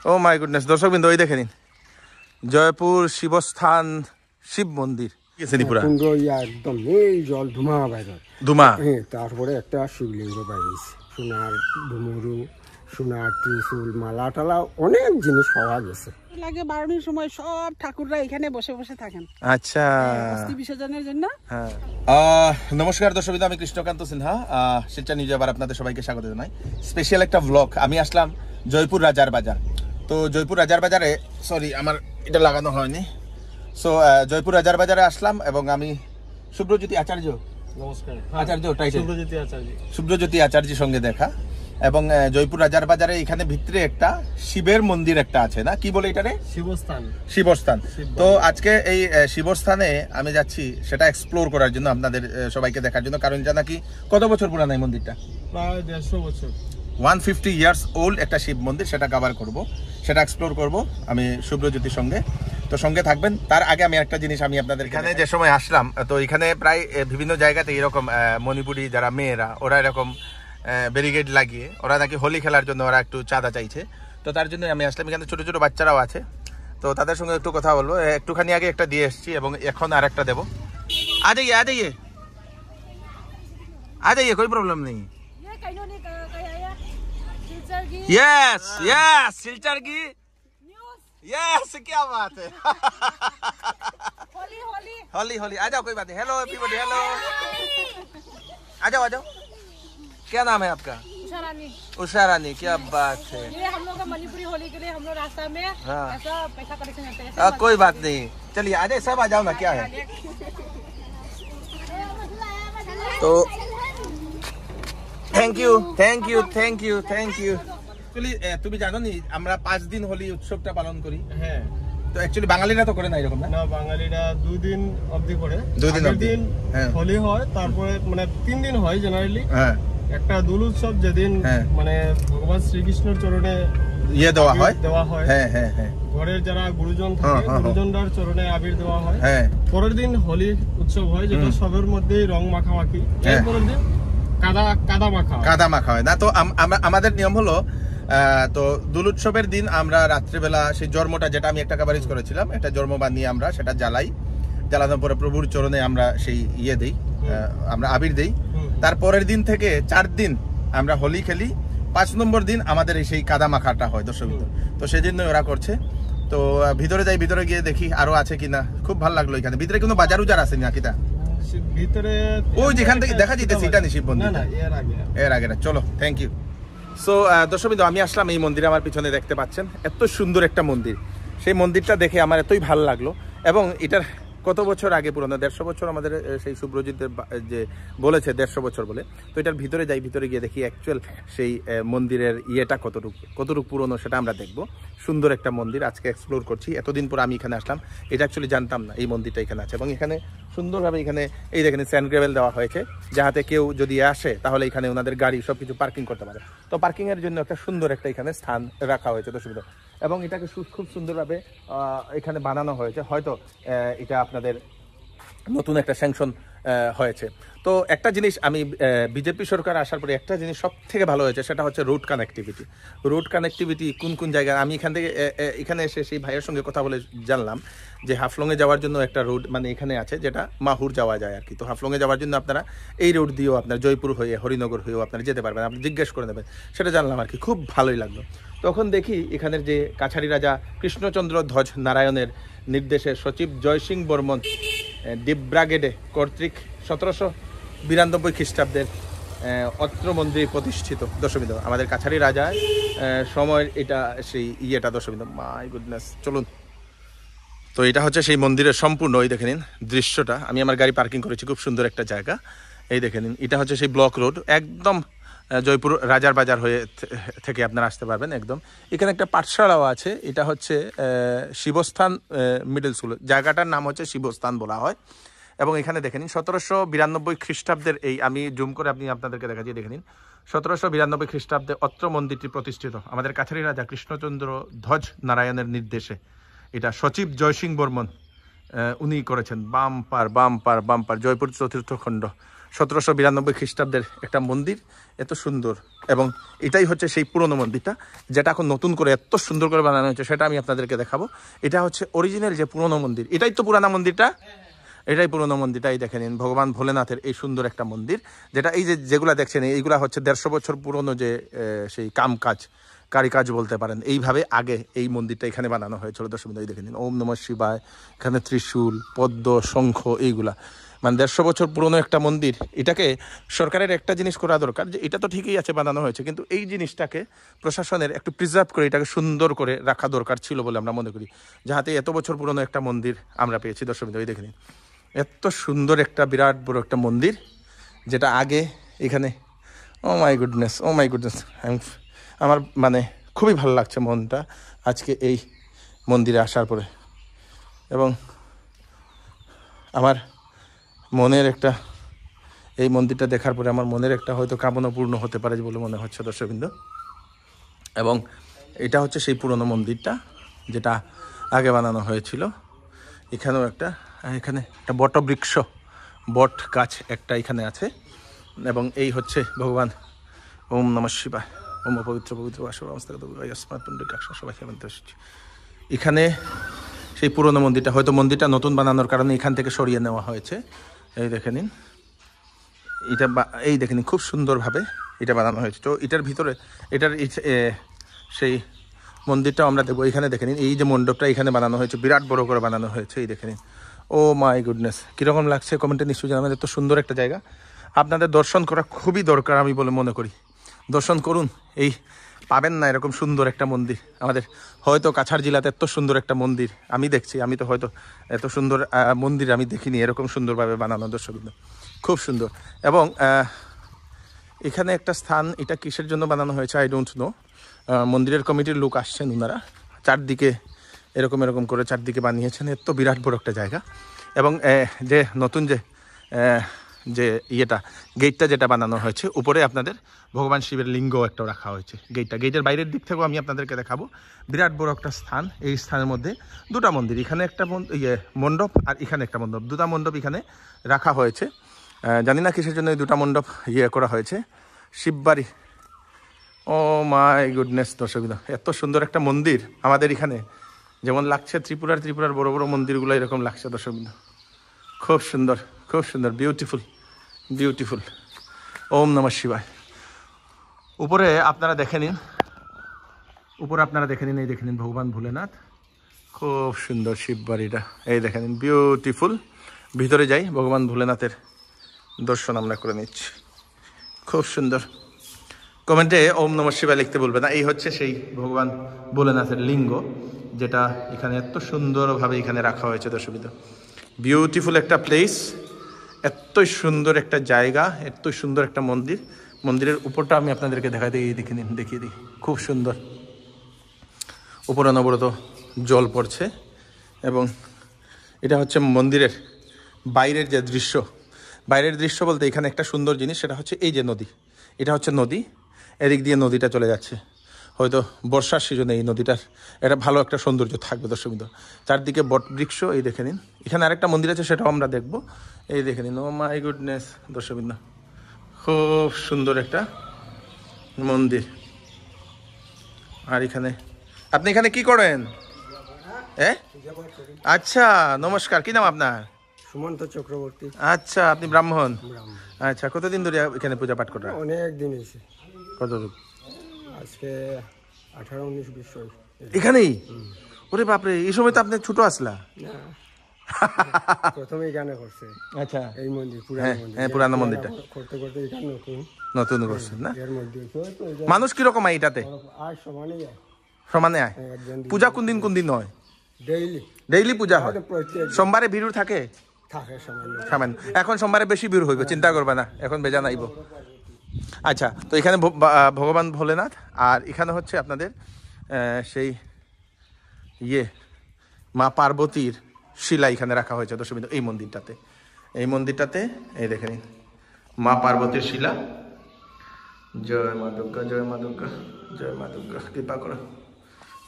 O my goodness, দর্শকবৃন্দ ওই দেখে নিন জয়পুর শিবস্থান শিব মন্দির গেছেনি পুরা একদম এই জল ধুমা বাইরে ধুমা। হ্যাঁ, তারপরে একটা শিবলিঙ্গ বাইরেছে, সোনার ডুমুরু, সোনার ত্রিশূল, মালা টালা অনেক জিনিস পাওয়া গেছে। লাগে 12টার সময় সব ঠাকুররা এখানে বসে বসে থাকেন। আচ্ছা, অস্থি বিসর্জনের জন্য। হ্যাঁ। নমস্কার দর্শকবৃন্দ, আমি কৃষ্ণকান্ত সিনহা, শিলচর নিউজে আবার আপনাদের সবাইকে স্বাগত জানাই। স্পেশাল একটা ব্লগ। আমি আসলাম জয়পুর রাজার বাজার। তো জয়পুর রাজার বাজারে, সরি আমার এটা লাগানো হয়নি। সো জয়পুর রাজার বাজারে আসলাম এবং আমি শুভ্রজ্যোতি আচার্য, নমস্কার, আচার্য টাইটেল শুভ্রজ্যোতি আচার্যের সঙ্গে দেখা। এবং জয়পুর রাজার বাজারে এখানে ভিতরে একটা শিবের মন্দির একটা আছে না, কি বলে এটারে? শিবস্থান। তো আজকে এই শিবস্থানে আমি যাচ্ছি সেটা এক্সপ্লোর করার জন্য, আপনাদের সবাইকে দেখার জন্য। কারণ জানা কি কত বছর পুরানো এই মন্দিরটা? প্রায় 150 বছর, 150 ইয়ার্স ওল্ড একটা শিব মন্দির। সেটা কভার করব, সেটা এক্সপ্লোর করব আমি শুভ্রজ্যোতির সঙ্গে। তো সঙ্গে থাকবেন। তার আগে আমি একটা জিনিস আমি আপনাদের এখানে যে সময় আসলাম, তো এখানে প্রায় বিভিন্ন জায়গাতে এরকম মণিপুরি যারা মেয়েরা, ওরা এরকম ব্যারিকেড লাগিয়ে ওরা নাকি হোলি খেলার জন্য ওরা একটু চাঁদা চাইছে। তো তার জন্য আমি আসলাম। এখানে ছোট ছোট বাচ্চারাও আছে, তো তাদের সঙ্গে একটু কথা বলবো। একটুখানি আগে একটা দিয়ে এসেছি এবং এখন আর একটা দেবো। আ যাইয়ে कोई प्रॉब्लम नहीं। यस यस सिलचर की यस, क्या बात है। होली होली आ जाओ, कोई बात नहीं। हेलो एवरीबॉडी, हेलो आ जाओ। क्या नाम है आपका? उषा रानी, क्या बात है। ये हम लोग का मणिपुरी होली के लिए हम लोग रास्ता में ऐसा पैसा कलेक्शन करते हैं। कोई बात नहीं, चलिए आ जाए, सब आ जाओ ना, क्या है। तो থ্যাংক ইউ। অ্যাকচুয়ালি তুমি জানো নি আমরা 5 দিন হোলি উৎসবটা পালন করি। হ্যাঁ, তো অ্যাকচুয়ালি বাঙালিরা তো করে না এরকম না? না, বাঙালিরা 2 দিন অবধি করে। 2 দিন অবধি হোলি হয়, তারপরে মানে 3 দিন হয় জেনারেলি। হ্যাঁ, একটা দোল উৎসব যেদিন মানে ভগবান শ্রীকৃষ্ণের চরণে দেওয়া হয়। হ্যাঁ হ্যাঁ হ্যাঁ, ঘরের যারা গুরুজন থাকে গুরুজনদের চরণে আবির দেওয়া হয়। হ্যাঁ, পরের দিন হোলি উৎসব হয়, যেটা সবের মধ্যেই রং মাখামাখি। পরের দিন কাদা মাখা হয় না। তো আমাদের নিয়ম হলো, তো দোল উৎসবের দিন আমরা রাত্রিবেলা সেই জন্মটা, যেটা আমি একটা কভারেজ করেছিলাম, একটা জন্ম বানিয়ে আমরা সেটা জ্বালানোর পরে প্রভুর চরণে আমরা সেই দেই, আমরা আবির দেই। তারপরের দিন থেকে 4 দিন আমরা হোলি খেলি। 5 নম্বর দিন আমাদের সেই কাদা মাখাটা হয় দর্শক। তো সেই জন্য ওরা করছে। তো ভিতরে যাই, ভিতরে গিয়ে দেখি আরো আছে কিনা। খুব ভালো লাগলো। এখানে ভিতরে কোনো বাজার উজার আছে নাকি? তা ভিতরে ওই যেখান থেকে দেখা যেতেছে এটা নি শিব মন্দির, এর আগে। চলো, থ্যাংক ইউ। সো দর্শক, আমি আসলাম এই মন্দিরে। আমার পিছনে দেখতে পাচ্ছেন এত সুন্দর একটা মন্দির। সেই মন্দিরটা দেখে আমার এতই ভালো লাগলো। এবং এটার কত বছর আগে পুরনো, 150 বছর আমাদের সেই শুভ্রজিতের যে বলেছে 150 বছর বলে। তো এটার ভিতরে যাই, ভিতরে গিয়ে দেখি অ্যাকচুয়াল সেই মন্দিরের কতটুকু পুরনো সেটা আমরা দেখবো। সুন্দর একটা মন্দির আজকে এক্সপ্লোর করছি। এতদিন পর আমি এখানে আসলাম। এটা অ্যাকচুয়ালি জানতাম না এই মন্দিরটা এখানে আছে। এবং এখানে সুন্দরভাবে এখানে এই দেখেন স্যান্ড গ্রেভেল দেওয়া হয়েছে, যাতে কেউ যদি আসে তাহলে এখানে ওনাদের গাড়ি সবকিছু পার্কিং করতে পারে। তো পার্কিং এর জন্য একটা সুন্দর একটা এখানে স্থান রাখা হয়েছে তো সুবিধা। এবং এটাকে খুব সুন্দরভাবে এখানে বানানো হয়েছে। হয়তো এটা আপনাদের নতুন একটা স্যাংশন হয়েছে। তো একটা জিনিস আমি বিজেপি সরকার আসার পরে একটা জিনিস সব থেকে ভালো হয়েছে, সেটা হচ্ছে রোড কানেক্টিভিটি। কোন জায়গায় আমি এখানে এসে সেই ভাইয়ের সঙ্গে কথা বলে জানলাম যে হাফলংয়ে যাওয়ার জন্য একটা রোড মানে এখানে আছে, যেটা মাহুর যাওয়া যায় আর কি। তো হাফলংয়ে যাওয়ার জন্য আপনারা এই রোড দিয়েও আপনার জয়পুর হয়ে হরিনগর হয়েও আপনারা যেতে পারবেন। আপনি জিজ্ঞেস করে নেবেন, সেটা জানলাম আর কি। খুব ভালোই লাগলো। তখন দেখি এখানের যে কাছারি রাজা কৃষ্ণচন্দ্র ধ্বজ নারায়ণের নির্দেশে সচিব জয়সিং বর্মন ডিব্রাগেডে কর্তৃক 1792 খ্রিস্টাব্দের অত্র মন্দির প্রতিষ্ঠিত দশমিত। আমাদের কাছারি রাজার সময়ের এটা সেই দশমিত। মাই গুডনেস, চলুন। তো এটা হচ্ছে সেই মন্দিরের সম্পূর্ণ, ওই দেখে নিন দৃশ্যটা। আমি আমার গাড়ি পার্কিং করেছি, খুব সুন্দর একটা জায়গা। এই দেখে নিন, এটা হচ্ছে সেই ব্লক রোড, একদম জয়পুর রাজার বাজার থেকে আপনারা আসতে পারবেন একদম। এখানে একটা পাঠশালাও আছে। এটা হচ্ছে শিবস্থান মিডল স্কুল। জায়গাটার নাম হচ্ছে শিবস্থান বলা হয়। এবং এখানে দেখে নিন 1792 খ্রিস্টাব্দের এই, আমি জুম করে আপনাদেরকে দেখাচ্ছি, দেখে নিন 1792 খ্রিস্টাব্দে অত্র মন্দিরটি প্রতিষ্ঠিত আমাদের কাছারি রাজা কৃষ্ণচন্দ্র ধ্বজ নারায়ণের নির্দেশে। এটা সচিব জয়সিং বর্মন উনি করেছেন। বাম্পার জয়পুর চতুর্থ খণ্ড 1792 খ্রিস্টাব্দের একটা মন্দির, এত সুন্দর। এবং এটাই হচ্ছে সেই পুরনো মন্দিরটা, যেটা এখন নতুন করে এত সুন্দর করে বানানো হয়েছে, সেটা আমি আপনাদেরকে দেখাবো। এটা হচ্ছে অরিজিনাল যে পুরনো মন্দির, এটাই তো পুরানো মন্দিরটা, এটাই পুরনো মন্দিরটা। এই দেখে নিন, ভগবান ভোলেনাথের এই সুন্দর একটা মন্দির, যেটা এই যেগুলা দেখছেন এইগুলা হচ্ছে 150 বছর পুরনো যে সেই কামকাজ, কারিকাজ বলতে পারেন। এইভাবে আগে এই মন্দিরটা এখানে বানানো হয়েছিল। দর্শকবৃন্দ এই দেখে নিন, ওম নমঃ শিবায়, এখানে ত্রিশূল, পদ্ম, শঙ্খ, এইগুলা, মানে 150 বছর পুরনো একটা মন্দির। এটাকে সরকারের একটা জিনিস করা দরকার, যে এটা তো ঠিকই আছে, বানানো হয়েছে, কিন্তু এই জিনিসটাকে প্রশাসনের একটু প্রিজার্ভ করে এটাকে সুন্দর করে রাখা দরকার ছিল বলে আমরা মনে করি, যাতে এত বছর পুরনো একটা মন্দির আমরা পেয়েছি। দর্শকবৃন্দ এই দেখে নিন, এত সুন্দর একটা বিরাট বড় একটা মন্দির, যেটা আগে এখানে, ও my goodness, O my goodness, আমার মানে খুবই ভালো লাগছে মনটা আজকে এই মন্দিরে আসার পরে। এবং আমার মনের একটা, এই মন্দিরটা দেখার পরে আমার মনের একটা হয়তো কামনা পূর্ণ হতে পারে বলে মনে হচ্ছে দর্শকবৃন্দ। এবং এটা হচ্ছে সেই পুরনো মন্দিরটা যেটা আগে বানানো হয়েছিল। এখানেও একটা, এখানে একটা বটবৃক্ষ, বট গাছ একটা এখানে আছে। এবং এই হচ্ছে ভগবান ওম নমঃ শিবায়, ওম পবিত্র পবিত্র এখানে সেই পুরনো মন্দিরটা, হয়তো মন্দিরটা নতুন বানানোর কারণে এখান থেকে সরিয়ে নেওয়া হয়েছে। এই দেখে নিন, এটা এই দেখে নিন, খুব সুন্দরভাবে এটা বানানো হয়েছে। তো এটার ভিতরে, এটার সেই মন্দিরটাও আমরা দেখবো। এখানে দেখে নিন, এই যে মণ্ডপটা এখানে বানানো হয়েছে, বিরাট বড় করে বানানো হয়েছে। এই দেখে নিন, ও মাই গুডনেস, কীরকম লাগছে কমেন্টে নিশ্চয়ই জানাবেন। এত সুন্দর একটা জায়গা, আপনাদের দর্শন করা খুবই দরকার আমি বলে মনে করি। দর্শন করুন, এই পাবেন না এরকম সুন্দর একটা মন্দির। আমাদের হয়তো কাছাড় জেলাতে এত সুন্দর একটা মন্দির আমি দেখছি, আমি তো হয়তো এত সুন্দর মন্দির আমি দেখিনি এরকম সুন্দরভাবে বানানো। দর্শকবৃন্দ খুব সুন্দর। এবং এখানে একটা স্থান, এটা কিসের জন্য বানানো হয়েছে আই ডোন্ট নো। মন্দিরের কমিটির লোক আসছেন, ওনারা চারদিকে এরকম এরকম করে চারদিকে বানিয়েছেন। এত বিরাট বড় একটা জায়গা। এবং যে নতুন যে ইয়েটা, গেটটা যেটা বানানো হয়েছে, উপরে আপনাদের ভগবান শিবের লিঙ্গ একটা রাখা হয়েছে। গেটের বাইরের দিক থেকেও আমি আপনাদেরকে দেখাবো। বিরাট বড় একটা স্থান। এই স্থানের মধ্যে দুটা মন্দির, এখানে একটা মণ্ডপ আর এখানে একটা মণ্ডপ, দুটা মণ্ডপ এখানে রাখা হয়েছে। জানি না কিসের জন্য এই দুটা মণ্ডপ করা হয়েছে। শিববাড়ি, ও মাই গুডনেস দর্শকবৃন্দ, এত সুন্দর একটা মন্দির আমাদের এখানে যেমন লাগছে ত্রিপুরার বড় বড় মন্দিরগুলো এরকম লাগছে দর্শকবৃন্দ। খুব সুন্দর, খুব সুন্দর, বিউটিফুল বিউটিফুল। ওম নমঃ শিবায়। উপরে আপনারা দেখে নিন, এই দেখে নিন ভগবান ভোলেনাথ, খুব সুন্দর শিববাড়িটা। এই দেখে নিন, বিউটিফুল। ভিতরে যাই, ভগবান ভোলেনাথের দর্শন আমরা করে নিচ্ছি। খুব সুন্দর। কমেন্টে ওম নমঃ শিবায় লিখতে বলবে না। এই হচ্ছে সেই ভগবান ভোলেনাথের লিঙ্গ, যেটা এখানে এত সুন্দরভাবে এখানে রাখা হয়েছে দর্শকবৃন্দ। বিউটিফুল একটা প্লেস, এতই সুন্দর একটা জায়গা, এতই সুন্দর একটা মন্দির। মন্দিরের উপরটা আমি আপনাদেরকে দেখাই দিই, দেখিয়ে দিই, খুব সুন্দর। উপরে অনবরত জল পড়ছে। এবং এটা হচ্ছে মন্দিরের বাইরের যে দৃশ্য। বাইরের দৃশ্য বলতে এখানে একটা সুন্দর জিনিস, সেটা হচ্ছে এই যে নদী, এটা হচ্ছে নদী, এদিক দিয়ে নদীটা চলে যাচ্ছে। হয়তো বর্ষার সিজনে এই নদীটার এটা ভালো একটা সৌন্দর্য থাকবে দর্শকবৃন্দ। চারদিকে বটবৃক্ষ। এই দেখে নিন, এখানে আরেকটা মন্দির আছে, সেটাও আমরা দেখব। এই দেখে নিন, ও মাই গুডনেস দর্শকবৃন্দ, খুব সুন্দর একটা মন্দির। আর এখানে আপনি এখানে কি করেন? আচ্ছা, নমস্কার, কি নাম আপনার? সুমন্ত চক্রবর্তী। আচ্ছা, আপনি ব্রাহ্মণ? আচ্ছা, কতদিন ধরে এখানে পূজা পাঠ করেন? অনেক দিন হয়েছে। কতদিন? আজকে 18-19-20 বছর এখানেই। ওরে বাপরে, এই সময় তো আপনি ছোট আসলা। প্রথমে এখানে করছে। আচ্ছা, এই মন্দির পুরানো মন্দিরটা করতে করতে এটা নতুন করছেন না? এর মধ্যে মানুষ কিরকম আয় এটাতে? আর সমানে আয়। পূজা কোন দিন হয়? ডেইলি পূজা হয়। সোমবারে ভিড় থাকে? সামান্য। এখন সোমবারে বেশি ভিড় হইব, চিন্তা করবে না, এখন বেজা নাইব। আচ্ছা, তো এখানে ভগবান ভোলেনাথ, আর এখানে হচ্ছে আপনাদের সেই মা পার্বতীর শিলা এখানে রাখা হয়েছে দর্শকবৃন্দ। এই মন্দিরটাতে এই দেখে নিন, মা পার্বতীর শিলা। জয় মা দুর্গা, জয় মা দুর্গা, জয় মা দুর্গা, কৃপা করো।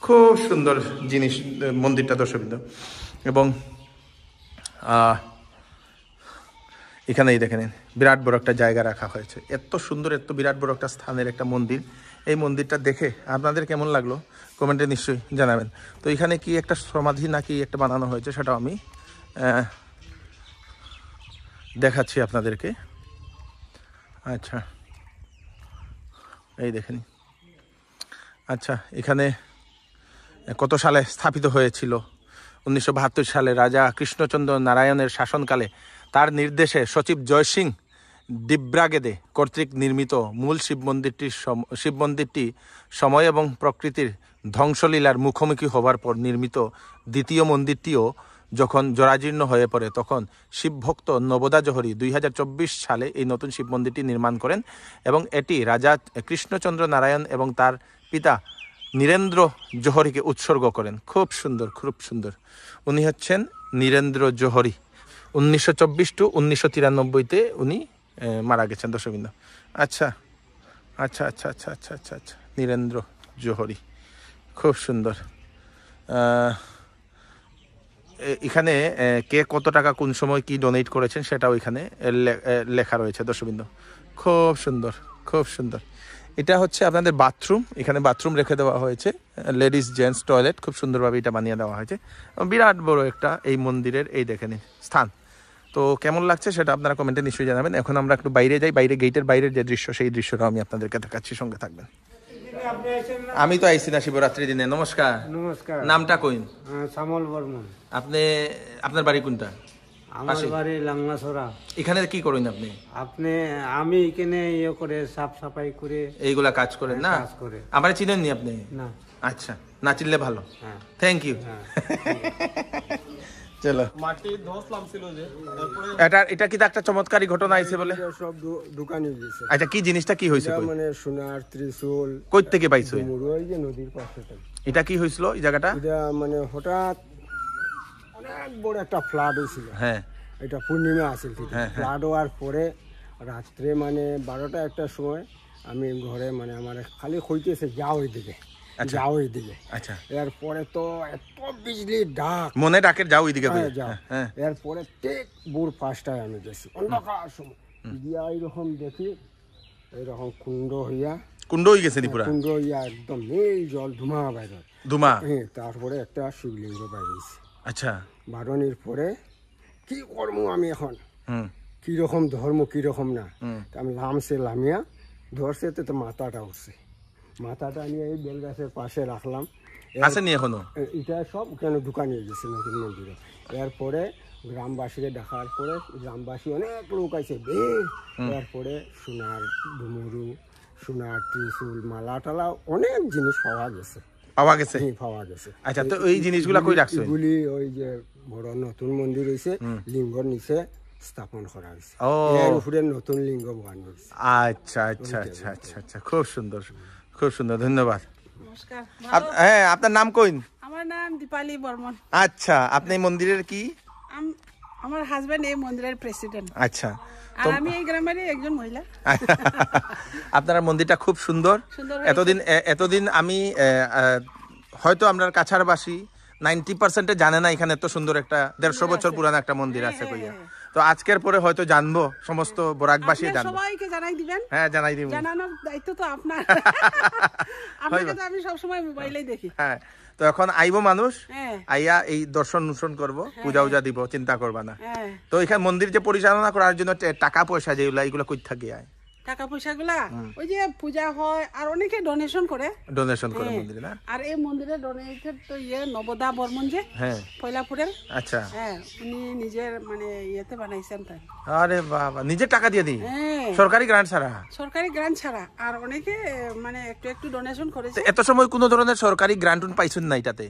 খুব সুন্দর জিনিস মন্দিরটা দর্শকবৃন্দ। এবং এখানেই দেখে নিন বিরাট বড় একটা জায়গা রাখা হয়েছে, এত সুন্দর এত বিরাট বড় একটা স্থানের একটা মন্দির। এই মন্দিরটা দেখে আপনাদের কেমন লাগলো কমেন্টে নিশ্চয়ই জানাবেন। তো এখানে কি একটা সমাধি নাকি একটা বানানো হয়েছে সেটাও আমি দেখাচ্ছি আপনাদেরকে। আচ্ছা এই দেখেন, আচ্ছা এখানে কত সালে স্থাপিত হয়েছিল? 1972 সালে রাজা কৃষ্ণচন্দ্র নারায়ণের শাসনকালে তার নির্দেশে সচিব জয়সিং ডিব্রাগেদে কর্তৃক নির্মিত মূল শিব মন্দিরটি সময় এবং প্রকৃতির ধ্বংসলীলার মুখোমুখি হবার পর নির্মিত দ্বিতীয় মন্দিরটিও যখন জরাজীর্ণ হয়ে পড়ে তখন শিবভক্ত নবদা জহরি 2024 সালে এই নতুন শিব মন্দিরটি নির্মাণ করেন এবং এটি রাজা কৃষ্ণচন্দ্র নারায়ণ এবং তার পিতা নীরেন্দ্র জহরিকে উৎসর্গ করেন। খুব সুন্দর, খুব সুন্দর। উনি হচ্ছেন নীরেন্দ্র জহরি। 1924 টু 1993-তে উনি মারা গেছেন দর্শকবৃন্দ। আচ্ছা আচ্ছা আচ্ছা আচ্ছা আচ্ছা আচ্ছা আচ্ছা নীরেন্দ্র জহরি, খুব সুন্দর। এখানে কে কত টাকা কোন সময় কি ডোনেট করেছেন সেটাও এখানে লেখা রয়েছে দর্শকবৃন্দ। খুব সুন্দর, খুব সুন্দর। এটা হচ্ছে আপনাদের বাথরুম, এখানে বাথরুম রেখে দেওয়া হয়েছে, লেডিস জেন্টস টয়লেট, খুব সুন্দরভাবে এটা বানিয়ে দেওয়া হয়েছে। বিরাট বড় একটা এই মন্দিরের এই দেখেন স্থান। তো কেমন লাগছে সেটা আপনারা কমেন্টে নিশ্চয়ই জানাবেন। এখন আমরা একটু বাইরে যাই, বাইরে গেটের বাইরের যে দৃশ্য সেই দৃশ্যটাও আমি আপনাদেরকে দেখাচ্ছি, সঙ্গে থাকবেন। আমি তো আইছি না শিবরাত্রি দিনে। নমস্কার। নমস্কার। নামটা কইন? শ্যামল বর্মন। আপনি, আপনার বাড়ি কোনটা? আমার বাড়ি লাংনাছড়া। এখানে কি করেন আপনি? আমি এখানে ইয়ে করে সাফ সাফাই করে এইগুলা কাজ করেন না? আমার চিনেন নি আপনি? না। আচ্ছা, না চিনলে ভালো। Thank you. চলো। মাটি ধসলাম ছিল যে, এটা কি একটা চমৎকারী ঘটনা আইছে বলে? সব দোকানে দিয়েছে। আচ্ছা, কি জিনিসটা কি হইছে কই? মানে সোনার ত্রিশূল কই থেকে পাইছো? ওই যে নদীর পাশে। এটা কি হইছিল এই জায়গাটা? এটা মানে হঠাৎ অনেক বড় একটা ফ্লাড হয়েছিল। হ্যাঁ, এটা পূর্ণিমা আসছিল। ফ্লাড হওয়ার পরে রাত্রে মানে 12টা-1টার সময় আমি ঘরে মানে আমার খালি হইতেছে যাও ওইদিকে, যাও ওইদিকে। আচ্ছা, এরপরে তো এত বিজলি ডাক, মনে ডাকের যাও ওইদিকে। হ্যাঁ, এরপরে ঠিক ভোর 5টায় আমি গেছি, অন্ধকার সময় গিয়া এইরকম দেখি এইরকম কুণ্ড হইয়া গেছে পুরা, কুণ্ড হইয়া একদম এই জল ধুমা বাইর, ধুমা। হ্যাঁ, তারপরে একটা শিবলিঙ্গ বাইরেছে। আচ্ছা, বারণের পরে কি করবো আমি এখন, কিরকম ধর্ম কিরকম না, আমি লামছে লামিয়া ধরছে তো মাথাটা উঠছে, মাথাটা নিয়ে এই বেল গাছের পাশে রাখলাম। আসেনি এখনো? এটা সব কেন দোকানে গেছে নতুন মন্দিরে। এরপরে গ্রামবাসীকে দেখার পরে গ্রামবাসী অনেক লোক আছে বেশ। এরপরে সোনার ডুমুরু, সোনার ত্রিশূল, মালা টালা অনেক জিনিস পাওয়া গেছে। পাওয়া গেছে। আচ্ছা, তো এই জিনিসগুলা কই রাখছো? এগুলি ওই যে বড় নতুন মন্দির হইছে, লিঙ্গর নিচে স্থাপন করা হয়েছে। এর উপরে নতুন লিঙ্গ বানানো হয়েছে। আচ্ছা আচ্ছা আচ্ছা আচ্ছা আচ্ছা, খুব সুন্দর, খুব সুন্দর, ধন্যবাদ। নমস্কার। হ্যাঁ, আপনার নাম কইন? আমার নাম দীপালি বর্মন। আচ্ছা, আপনি এই মন্দিরের কি? আমার হাজবেন্ড এই মন্দিরের প্রেসিডেন্ট। আচ্ছা, আর আমি এই গ্রামেরই একজন মহিলা। আপনার মন্দিরটা খুব সুন্দর। এতদিন আমি হয়তো আপনার কাছাড়বাসী 90% জানে না এখানে এত সুন্দর একটা 150 বছর পুরানো একটা মন্দির আছে কইয়া। তো আজকের পরে হয়তো জানবো, সমস্ত বরাকবাসী জানবো। সবাইকে জানাই দিবেন। হ্যাঁ, জানাই দিব। জানানোর দায়িত্ব তো আপনার। আপনাকে তো আমি সব সময় মোবাইলেই দেখি। হ্যাঁ, তো এখন আইবো মানুষ, আইয়া এই দর্শন অনুসরণ করবো, পূজা উজা দিব, চিন্তা করবা না। তো এখানে মন্দির যে পরিচালনা করার জন্য টাকা পয়সা যেগুলা এগুলো কই থাকে আয়? টাকা পয়সা গুলা ওই যে পূজা হয় আর অনেকে ডোনেশন করে মন্দিরে না। আর এই মন্দিরে ডোনেটেড তো নবদা বর্মন যে ফয়লাপুরের। আচ্ছা, উনি নিজের মানে ইয়েতে বানাইছেন তাই। আরে বাবা, নিজে টাকা দিয়ে দিই? সরকারি গ্রান্ট ছাড়া আর অনেকে মানে একটু একটু ডোনেশন করেছে। এত সময় কোন ধরনের সরকারি গ্রান্ট পাইছেন না এটাতে?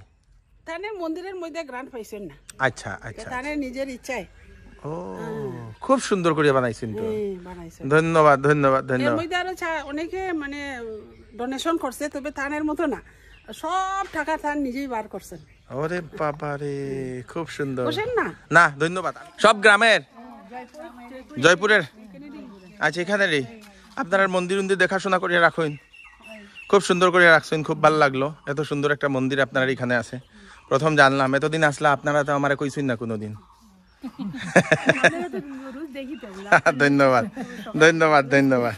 তানে মন্দিরের মধ্যে গ্রান্ট পাইছেন না। আচ্ছা আচ্ছা, তানে নিজের ইচ্ছায়। ও, খুব সুন্দর করে বানাইছেন তো, ধন্যবাদ ধন্যবাদ ধন্যবাদ। এর মধ্যে আরো অনেকে মানে ডোনেশন করছে, তবে থানের মতো না, সব টাকা থান নিজেই বার করছেন। ওরে বাবা রে, খুব সুন্দর। বসেন না। না, ধন্যবাদ। সব গ্রামের? জয়পুরের। আচ্ছা, এখানেরই আপনারা মন্দির দেখাশোনা করে রাখুন, খুব সুন্দর করে রাখছেন, খুব ভালো লাগলো। এত সুন্দর একটা মন্দির আপনারা এখানে আছে, প্রথম জানলাম। এতদিন আসলে আপনারা তো আমার কইছেন না কোনোদিন। রোজ দেখি তো ধন্যবাদ ধন্যবাদ ধন্যবাদ।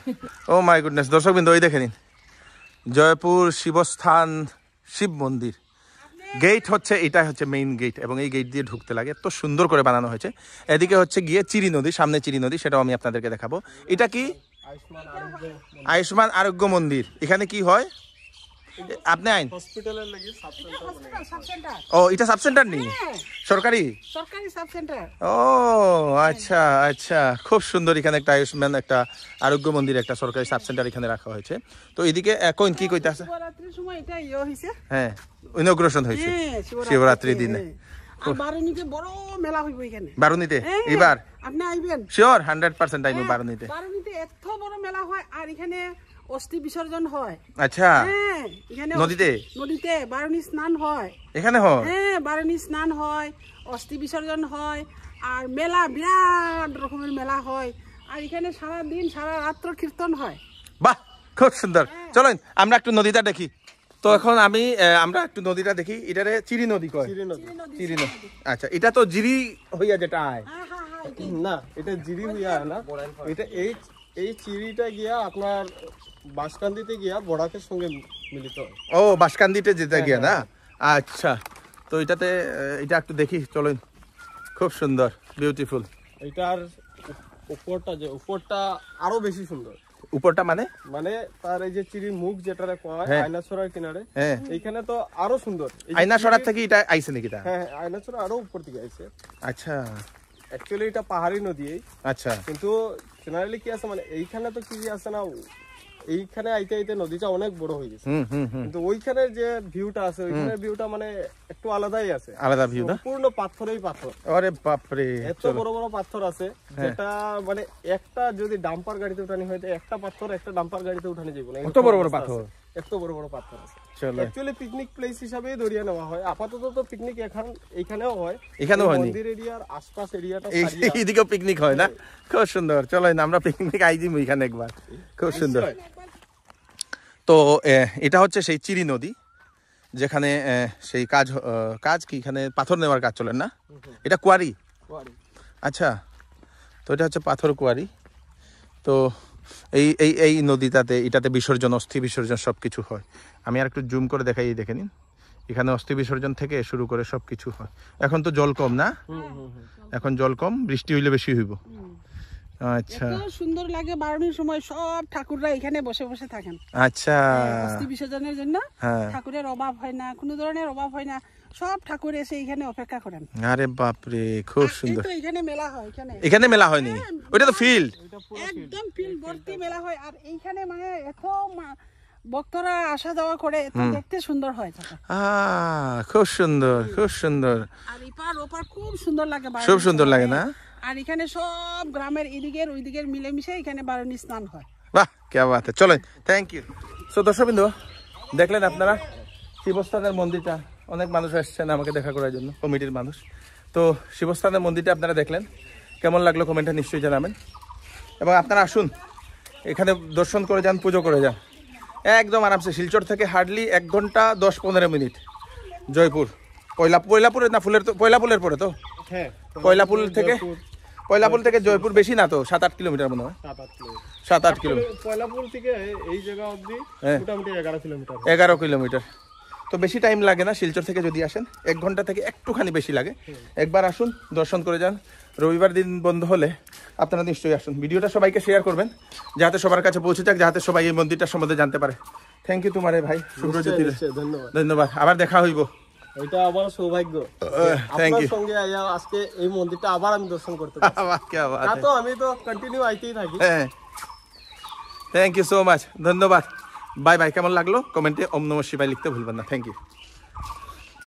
ও মাই গুডনেস, দর্শকবৃন্দ ওই দেখে নিন জয়পুর শিবস্থান শিব মন্দির। গেট হচ্ছে এটা হচ্ছে মেইন গেট এবং এই গেট দিয়ে ঢুকতে লাগে, এত সুন্দর করে বানানো হয়েছে। এদিকে হচ্ছে গিয়ে চিরি নদী, সামনে চিরি নদী, সেটাও আমি আপনাদেরকে দেখাবো। এটা কি আয়ুষ্মান আরোগ্য মন্দির। এখানে কি হয় আপনি আইন হসপিটালের লাগি সাব সেন্টার ও এটা সাব সেন্টার নেই সরকারি সাব সেন্টার। ও আচ্ছা আচ্ছা, খুব সুন্দর। এখানে একটা আয়ুষ্মান একটা আরোগ্য মন্দির একটা সরকারি সাব সেন্টার এখানে রাখা হয়েছে। তো এদিকে এখন কি কইতে আছে? শিবরাত্রির সময় এটা হইছে, হ্যাঁ ইনগ্রেশন হয়েছে শিবরাত্রির দিনে। আর বারুনিতে বড় মেলা হইব এখানে বারুনিতে এবার আপনি আইবেন শিওর 100% আইবো বারুনিতে। বারুনিতে এত বড় মেলা হয় আর এখানে অস্থি বিসর্জন হয়। আচ্ছা হ্যাঁ এখানে নদীতে নদীতে বারুনি স্নান হয় এখানে হয়? হ্যাঁ বারুনি স্নান হয়, অস্থি বিসর্জন হয় আর মেলা বিরাট রকমের মেলা হয়। আর এখানে সারা দিন সারা রাত্র কীর্তন হয়। বাহ খুব সুন্দর। চলেন আমরা একটু নদীটা দেখি। তো এখন আমরা একটু নদীটা দেখি। এটারে চিরি নদী কয়? চিরি নদী। আচ্ছা এটা তো জিরি হইয়া যেটা আয় হ্যাঁ হ্যাঁ হ্যাঁ না, এটা জিরি হইয়া না, এটা এই চিরিটা গিয়া আপনার বাঁশকান্দিতে গিয়া বড়াকের সঙ্গে মিলিত হয়। ও বাঁশকান্দিতে যেতে গিয়া না? আচ্ছা তো এটাতে এটা একটু দেখি চলেন। খুব সুন্দর বিউটিফুল। এটার উপরটা আরো বেশি সুন্দর। উপরটা মানে মানে তার এই যে চিরির মুখ যেটারে কয় হ্যাঁ। আয়নাছড়ার কিনারে, হ্যাঁ এইখানে তো আরো সুন্দর। এই যে আয়নাছড়ার থেকে এটা আইছে নাকি তা? হ্যাঁ আয়নাছড়া আরো উপর দিকে আছে। আচ্ছা অ্যাকচুয়ালি এটা পাহাড়ি নদী, আচ্ছা কিন্তু জেনারেলি কি আছে মানে এইখানে তো কি আছে না, এইখানে আইতে আইতে নদীটা অনেক বড় হয়ে গেছে, হুম হুম হুম কিন্তু ওইখানে যে ভিউটা আছে ওইখানে ভিউটা মানে একটু আলাদাই আছে, আলাদা ভিউ না? সম্পূর্ণ পাথরেই পাথর। আরে বাপরে এত বড় বড় পাথর আছে যেটা মানে একটা যদি ডাম্পার গাড়িতে উঠানি হয় একটা পাথর একটা ডাম্পার গাড়িতে উঠানি যাবে না, কত বড় বড় পাথর, এত বড় বড় পাথর আছে। চলো অ্যাকচুয়ালি পিকনিক প্লেস হিসাবেই ধরিয়ে নেওয়া হয়। আপাতত তো পিকনিক এখানেও হয়, এখানেও হয়নি? মন্দির এরিয়ার আশপাশ এরিয়াটা এইদিকেও পিকনিক হয় না? খুব সুন্দর। চলো আমরা পিকনিক আইজিম ওইখানে একবার। খুব সুন্দর। তো এটা হচ্ছে সেই চিরি নদী যেখানে সেই কাজ কি এখানে পাথর নেওয়ার কাজ চলেন না? এটা কোয়ারি? আচ্ছা তো এটা হচ্ছে পাথর কোয়ারি। তো এই নদীটাতে এটাতে বিসর্জন, অস্থি বিসর্জন সব কিছু হয়। আমি আর একটু জুম করে দেখাই, দেখে নিন এখানে অস্থি বিসর্জন থেকে শুরু করে সব কিছু হয়। এখন তো জল কম না? এখন জল কম, বৃষ্টি হইলে বেশি হইব। আচ্ছা এত সুন্দর লাগে বারুনির সময় সব ঠাকুররা এখানে বসে বসে থাকেন। আচ্ছা অস্থি বিসর্জনের জন্য হ্যাঁ ঠাকুরের অভাব হয় না, কোনো ধরনের অভাব হয় না, সব ঠাকুর এসে এখানে অপেক্ষা করেন। আরে বাপরে খুব এই সুন্দর। তো এখানে মেলা হয়, এখানে মেলা হয়নি? ওইটা তো ফিল্ড। একদম ফিল্ড ভর্তি মেলা হয়। আর এইখানে মানে এত ভক্তরা আসা যাওয়া করে, এত দেখতে সুন্দর হয় থাকে। খুব সুন্দর খুব সুন্দর। আর এপার ওপার খুব সুন্দর লাগে, খুব সুন্দর লাগে না? আর এখানে সব গ্রামের এদিকের ওইদিকের মিলেমিশে এখানে বারুনি স্নান হয়। বাহ কে বাত, চলেন থ্যাংক ইউ। সো দর্শকবৃন্দ দেখলেন আপনারা শিবস্থানের মন্দিরটা, অনেক মানুষ আসছেন আমাকে দেখা করার জন্য, কমিটির মানুষ। তো শিবস্থানের মন্দিরটা আপনারা দেখলেন, কেমন লাগলো কমেন্টে নিশ্চয়ই জানাবেন। এবং আপনারা আসুন এখানে দর্শন করে যান, পুজো করে যান, একদম আরামসে। শিলচর থেকে হার্ডলি 1 ঘন্টা 10-15 মিনিট জয়পুর। পয়লাপুরে না পয়লাপুলের পরে তো? হ্যাঁ পয়লাপুল থেকে জয়পুর বেশি না তো, 7-8 কিলোমিটার মনে হয়। 7-8 কিলোমিটার। পয়লাপুর থেকে এই জায়গা অবধি মোটামুটি 11 কিলোমিটার। 11 কিলোমিটার তো বেশি টাইম লাগে না। শিলচর থেকে যদি আসেন 1 ঘন্টা থেকে একটুখানি বেশি লাগে। একবার আসুন, দর্শন করে যান। রবিবার দিন বন্ধ হলে আপনারা নিশ্চয়ই আসুন। ভিডিওটা সবাইকে শেয়ার করবেন যাতে সবার কাছে পৌঁছে যাক, যাতে সবাই এই মন্দিরটার সম্বন্ধে জানতে পারে। থ্যাংক ইউ তোমারে ভাই শুভ্রজ্যোতি, ধন্যবাদ। আবার দেখা হইব। এটা আমার সৌভাগ্য থ্যাংক আপনার ইউ। সঙ্গে আজকে এই মন্দিরটা আবার আমি দর্শন করতে পারছি। তো আমি তো কন্টিনিউ আইতেই থাকি। হ্যাঁ থ্যাংক ইউ সো মাচ, ধন্যবাদ। Bye bye. কেমন লাগলো কমেন্টে ওম নমঃ শিবায় লিখতে ভুলবেন না। Thank you.